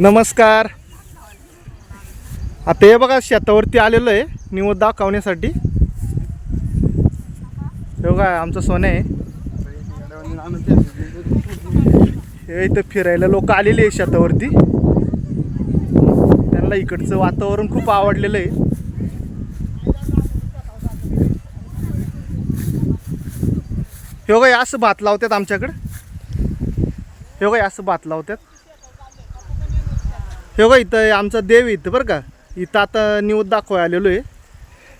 नमस्कार. आता हे बघा शेतावरती आलेलो आहे निवड दाखवण्यासाठी. हे बघा आमचं सोने आहे. हे इथं फिरायला लोक आलेले आहे शेतावरती. त्यांना इकडचं वातावरण खूप आवडलेलं आहे. हे बघा असं भात लावतात आमच्याकडे. हे बघा असं भात लावतात. हे बघा इथं आमचा देव इथं बरं का. इथं आता निवड दाखवाय आलेलो आहे.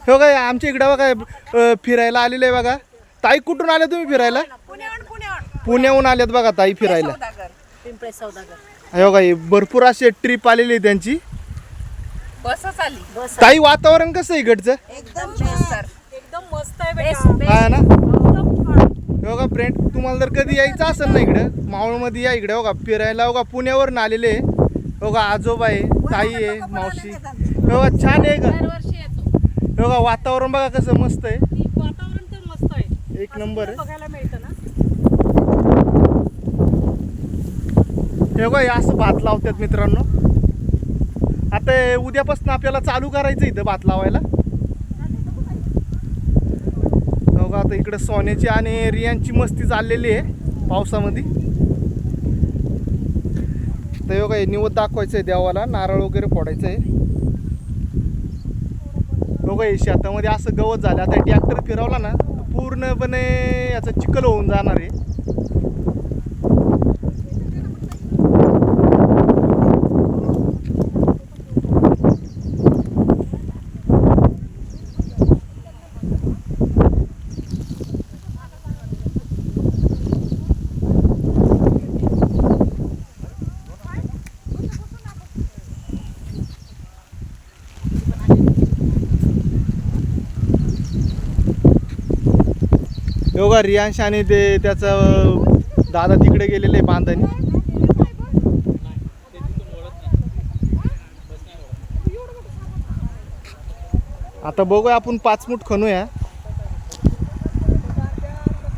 हे बघा आमच्या इकडं बघा फिरायला आलेलं आहे बघा. ताई कुठून आले तुम्ही फिरायला? पुण्याहून आलेत बघा ताई फिरायला. हे बघा भरपूर असे ट्रिप आलेली आहे त्यांची. ताई वातावरण कसं आहे इकडचं? एकदम मस्त आहे. हा ना. हे बघा फ्रेंड तुम्हाला जर कधी यायचं असेल ना इकडं मावळमध्ये या इकडे बघा फिरायला. बघा पुण्यावरून आलेले आहे. बघा आजोबा आहे, ताई आहे, मावशी. बघा छान आहे का? बघा वातावरण बघा कसं मस्त आहे. वातावरण तर मस्त आहे, एक नंबर आहे. बघायला मिळतं ना. हे बघा असं भात लावतात मित्रांनो. आता उद्यापासून आपल्याला चालू करायचं इथं भात लावायला. बघा आता इकडे सोन्याची आणि रियांची मस्ती चाललेली आहे पावसामध्ये. तर बघा निवड दाखवायचं आहे देवाला. नारळ वगैरे फोडायचं आहे. बघा शेतामध्ये असं गवत झालं. आता ट्रॅक्टर फिरवला ना पूर्णपणे याचा चिखल होऊन जाणार आहे. योगा रियांश आणि ते त्याचं दादा तिकडे गेलेले बांधणी. आता बघूया आपण 5 मुठ खणूया.